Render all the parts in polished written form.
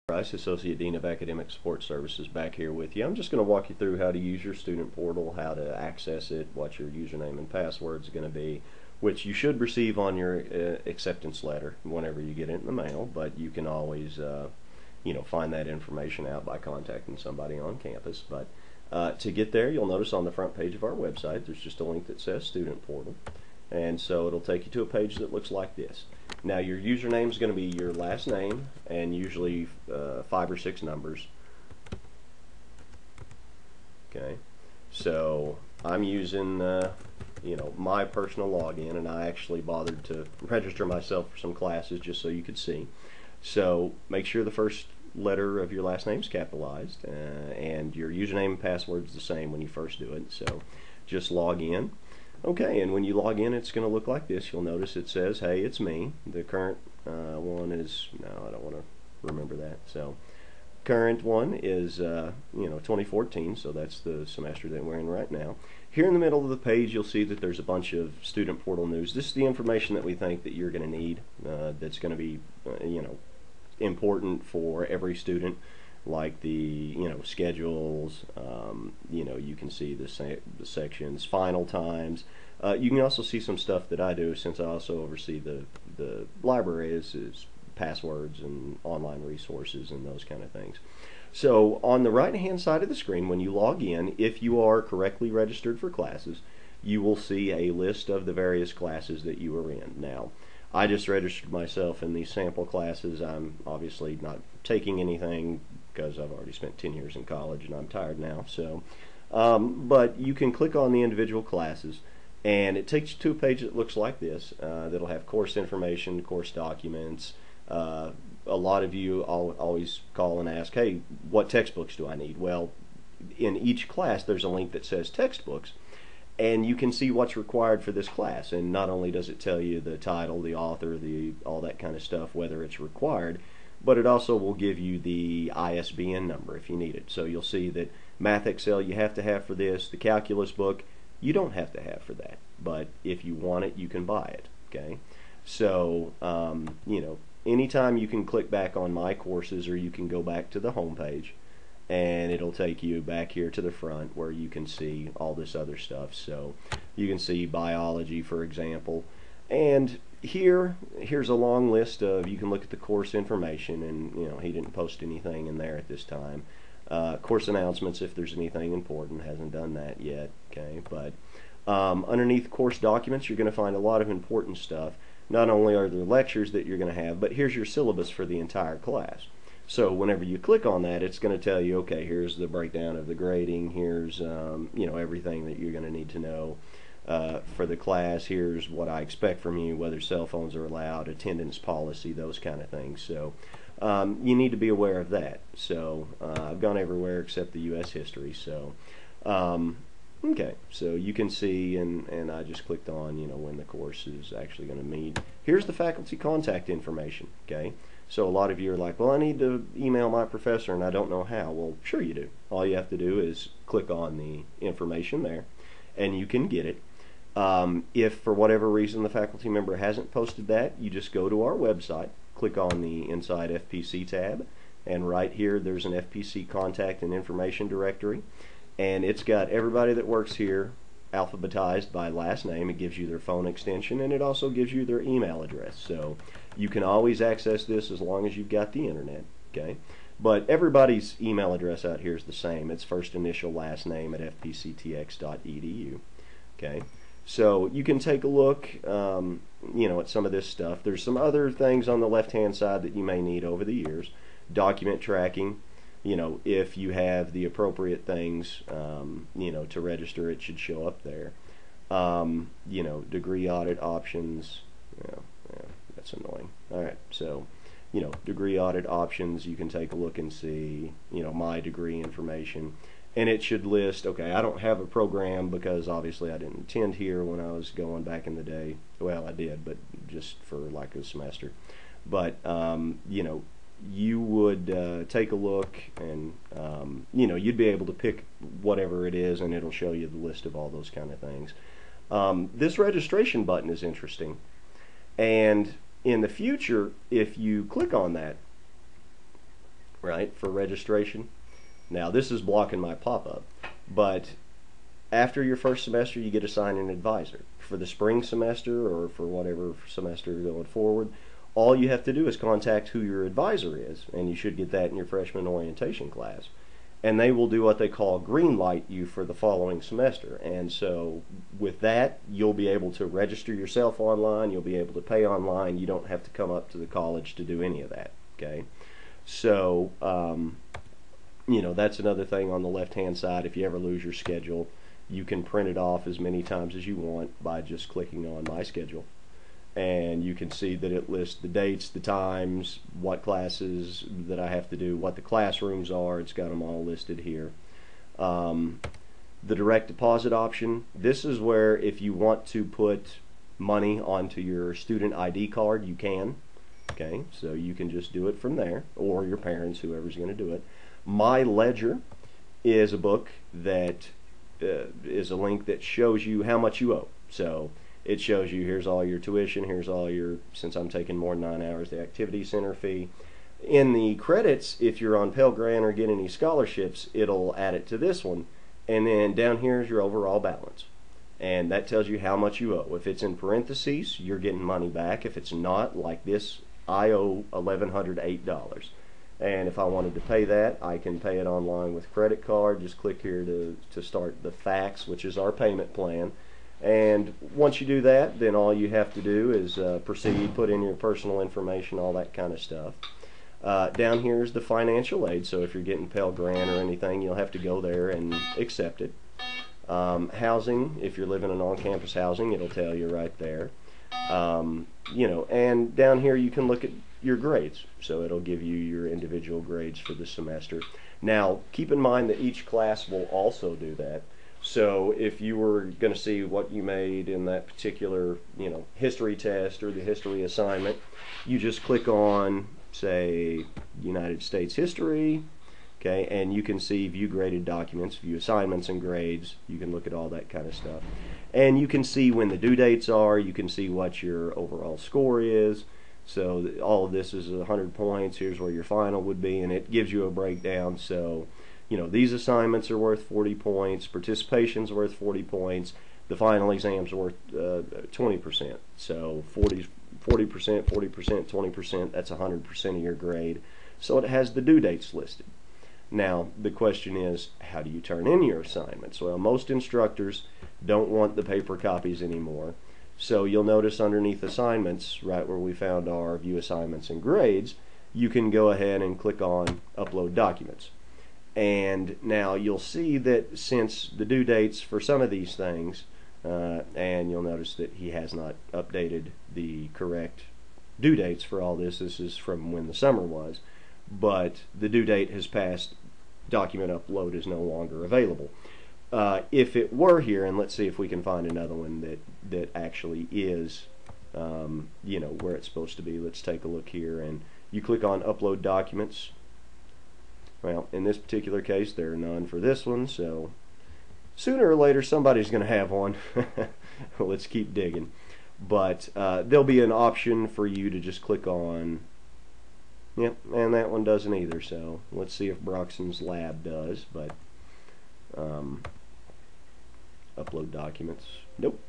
Rice, Associate Dean of Academic Support Services, back here with you. I'm just going to walk you through how to use your student portal, how to access it, what your username and password is going to be, which you should receive on your acceptance letter whenever you get it in the mail, but you can always find that information out by contacting somebody on campus. But to get there, you'll notice on the front page of our website there's just a link that says Student Portal, and so it'll take you to a page that looks like this. Now your username is going to be your last name and usually 5 or 6 numbers. Okay, so I'm using my personal login, and I actually bothered to register myself for some classes just so you could see. So make sure the first letter of your last name is capitalized, and your username and password is the same when you first do it. So just log in. Okay, and when you log in, it's going to look like this. You'll notice it says, "Hey, it's me." The current one is, no, I don't want to remember that. So current one is 2014, so that's the semester that we're in right now. Here in the middle of the page, you'll see that there's a bunch of student portal news. This is the information that we think that you're going to need, that's going to be important for every student, like the schedules. You can see the sections, final times. You can also see some stuff that I do, since I also oversee the library, is passwords and online resources and those kind of things. So on the right hand side of the screen, when you log in, if you are correctly registered for classes, you will see a list of the various classes that you are in. Now, I just registered myself in these sample classes. I'm obviously not taking anything because I've already spent 10 years in college and I'm tired now. So, but you can click on the individual classes, and it takes you to a page that looks like this. That'll have course information, course documents. A lot of you always call and ask, "Hey, what textbooks do I need?" Well, in each class there's a link that says textbooks, and you can see what's required for this class. And not only does it tell you the title, the author, all that kind of stuff, whether it's required, but it also will give you the ISBN number if you need it. So you'll see that Math Excel you have to have for this. The calculus book you don't have to have for that, but if you want it, you can buy it. Okay, so anytime you can click back on My Courses, or you can go back to the home page, and it'll take you back here to the front where you can see all this other stuff. So you can see biology, for example, and here's a long list of, you can look at the course information, and he didn't post anything in there at this time. Course announcements, if there's anything important, hasn't done that yet. Okay, but underneath course documents, you're going to find a lot of important stuff. Not only are there lectures that you're going to have, but here's your syllabus for the entire class. So whenever you click on that, it's going to tell you, okay, here's the breakdown of the grading, here's everything that you're going to need to know for the class, here's what I expect from you, whether cell phones are allowed, attendance policy, those kind of things. So you need to be aware of that. So I've gone everywhere except the U.S. history. So okay, so you can see, and I just clicked on when the course is actually going to meet. Here's the faculty contact information. Okay, so a lot of you are like, well, I need to email my professor and I don't know how. Well, sure you do. All you have to do is click on the information there, and you can get it. If for whatever reason the faculty member hasn't posted that, you just go to our website, click on the Inside FPC tab, and right here there's an FPC contact and information directory, and it's got everybody that works here alphabetized by last name. It gives you their phone extension, and it also gives you their email address. So you can always access this as long as you've got the internet. Okay, but everybody's email address out here is the same. It's first initial last name at fpctx.edu. Okay, so you can take a look at some of this stuff. There's some other things on the left hand side that you may need over the years. Document tracking, if you have the appropriate things to register, it should show up there. Degree audit options, that's annoying. Alright, so degree audit options, you can take a look and see my degree information, and it should list, okay, I don't have a program because obviously I didn't attend here when I was going back in the day. Well, I did, but just for like a semester. But you would take a look, and you'd be able to pick whatever it is, and it'll show you the list of all those kind of things. This registration button is interesting, and in the future, if you click on that, right, for registration. Now this is blocking my pop-up, but after your first semester you get assigned an advisor. For the spring semester or for whatever semester going forward, all you have to do is contact who your advisor is, and you should get that in your freshman orientation class. And they will do what they call green light you for the following semester. And so with that, you'll be able to register yourself online, you'll be able to pay online, you don't have to come up to the college to do any of that, okay? So, you know, that's another thing on the left-hand side. If you ever lose your schedule, you can print it off as many times as you want by just clicking on My Schedule. And you can see that it lists the dates, the times, what classes that I have to do, what the classrooms are. It's got them all listed here. The direct deposit option, this is where if you want to put money onto your student ID card, you can. Okay, so you can just do it from there, or your parents, whoever's going to do it. My Ledger is a book that is a link that shows you how much you owe. So it shows you here's all your tuition, here's all your, since I'm taking more than 9 hours, the activity center fee. In the credits, if you're on Pell Grant or get any scholarships, it'll add it to this one. And then down here is your overall balance. And that tells you how much you owe. If it's in parentheses, you're getting money back. If it's not, like this, I owe $1,108. And if I wanted to pay that, I can pay it online with credit card. Just click here to start the fax, which is our payment plan. And once you do that, then all you have to do is proceed, put in your personal information, all that kind of stuff. Down here is the financial aid, so if you're getting Pell Grant or anything, you'll have to go there and accept it. Housing, if you're living in on-campus housing, it'll tell you right there. You know, and down here you can look at your grades, so it'll give you your individual grades for the semester. Now, keep in mind that each class will also do that. So if you were going to see what you made in that particular, you know, history test or the history assignment, you just click on, say, United States history, okay, and you can see view graded documents, view assignments and grades. You can look at all that kind of stuff. And you can see when the due dates are, you can see what your overall score is. So all of this is 100 points. Here's where your final would be, and it gives you a breakdown. So, you know, these assignments are worth 40 points, participation's worth 40 points, the final exam's worth 20%. So 40%, 40%, 20%, that's 100% of your grade. So it has the due dates listed. Now, the question is, how do you turn in your assignments? Well, most instructors don't want the paper copies anymore. So you'll notice underneath assignments, right where we found our view assignments and grades, you can go ahead and click on upload documents. And now you'll see that since the due dates for some of these things, and you'll notice that he has not updated the correct due dates for all this. This is from when the summer was. But the due date has passed, document upload is no longer available. If it were here, and let's see if we can find another one that actually is, you know, where it's supposed to be. Let's take a look here, and you click on upload documents. Well, in this particular case, there are none for this one, so sooner or later somebody's going to have one. Let's keep digging. But there'll be an option for you to just click on. Yep, and that one doesn't either, so let's see if Broxton's Lab does. But upload documents, nope.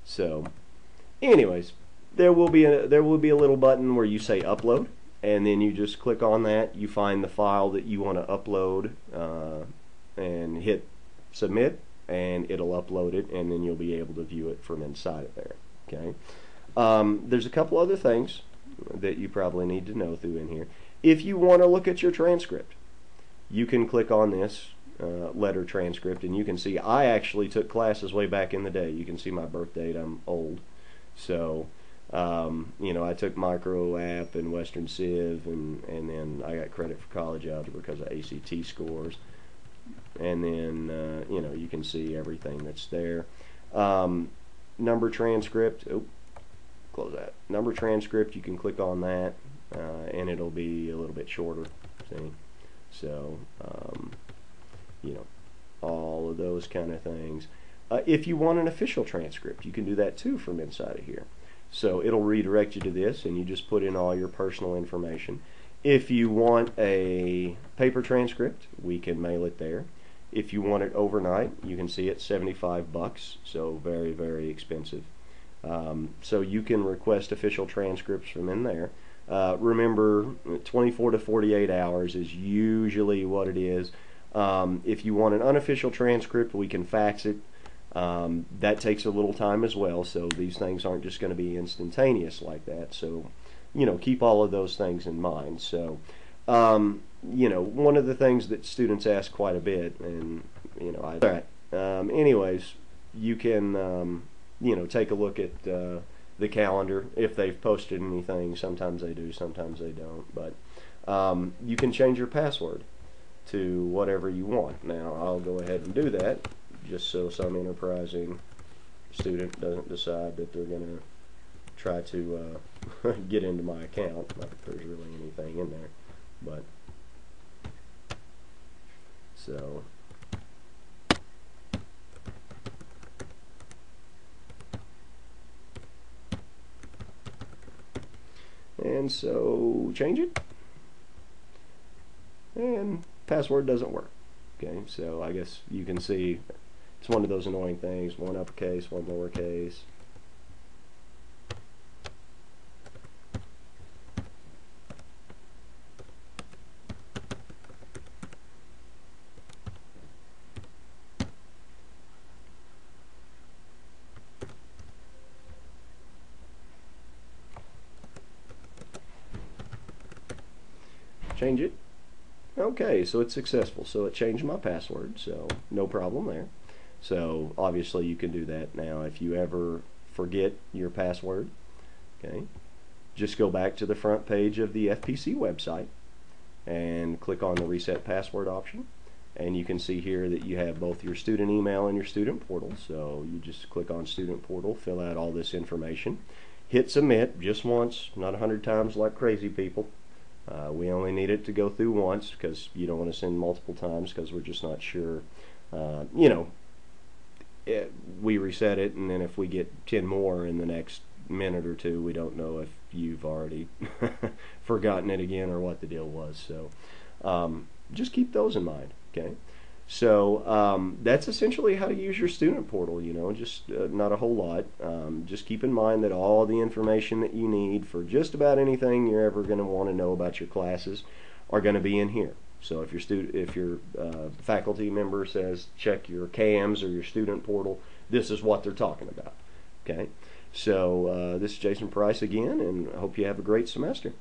So anyways, there will be a little button where you say upload, and then you just click on that. You find the file that you want to upload and hit submit, and it'll upload it, and then you'll be able to view it from inside of there. Okay. There's a couple other things that you probably need to know through in here. If you want to look at your transcript, you can click on this letter transcript, and you can see I actually took classes way back in the day. You can see my birth date. I'm old, so you know, I took Micro App and Western Civ, and then I got credit for college algebra because of ACT scores. And then you know, you can see everything that's there. Number transcript. Oh, close that. Number transcript. You can click on that, and it'll be a little bit shorter. See, so you know, all of those kind of things. If you want an official transcript, you can do that too from inside of here. So it'll redirect you to this, and you just put in all your personal information. If you want a paper transcript, we can mail it there. If you want it overnight, you can see it's $75, so very, very expensive. So you can request official transcripts from in there. Remember, 24 to 48 hours is usually what it is. If you want an unofficial transcript, we can fax it. That takes a little time as well, so these things aren't just going to be instantaneous like that. So, keep all of those things in mind. So, one of the things that students ask quite a bit, and, all right. Anyways, you can, take a look at the calendar if they've posted anything. Sometimes they do, sometimes they don't. But you can change your password to whatever you want. Now, I'll go ahead and do that just so some enterprising student doesn't decide that they're going to try to get into my account. Not that there's really anything in there. But, so... And so change it, and password doesn't work. Okay, so I guess you can see it's one of those annoying things, one uppercase, one lowercase. Change it. Okay, so it's successful. So it changed my password, so no problem there. So obviously you can do that. Now if you ever forget your password, okay, just go back to the front page of the FPC website and click on the reset password option, and you can see here that you have both your student email and your student portal. So you just click on student portal, fill out all this information, hit submit just once, not 100 times like crazy people. We only need it to go through once because you don't want to send multiple times because we're just not sure. We reset it, and then if we get 10 more in the next minute or two, we don't know if you've already forgotten it again or what the deal was. So just keep those in mind. Okay. So that's essentially how to use your student portal, just not a whole lot. Just keep in mind that all the information that you need for just about anything you're ever going to want to know about your classes are going to be in here. So if your faculty member says check your CAMS or your student portal, this is what they're talking about. Okay. So this is Jason Price again, and I hope you have a great semester.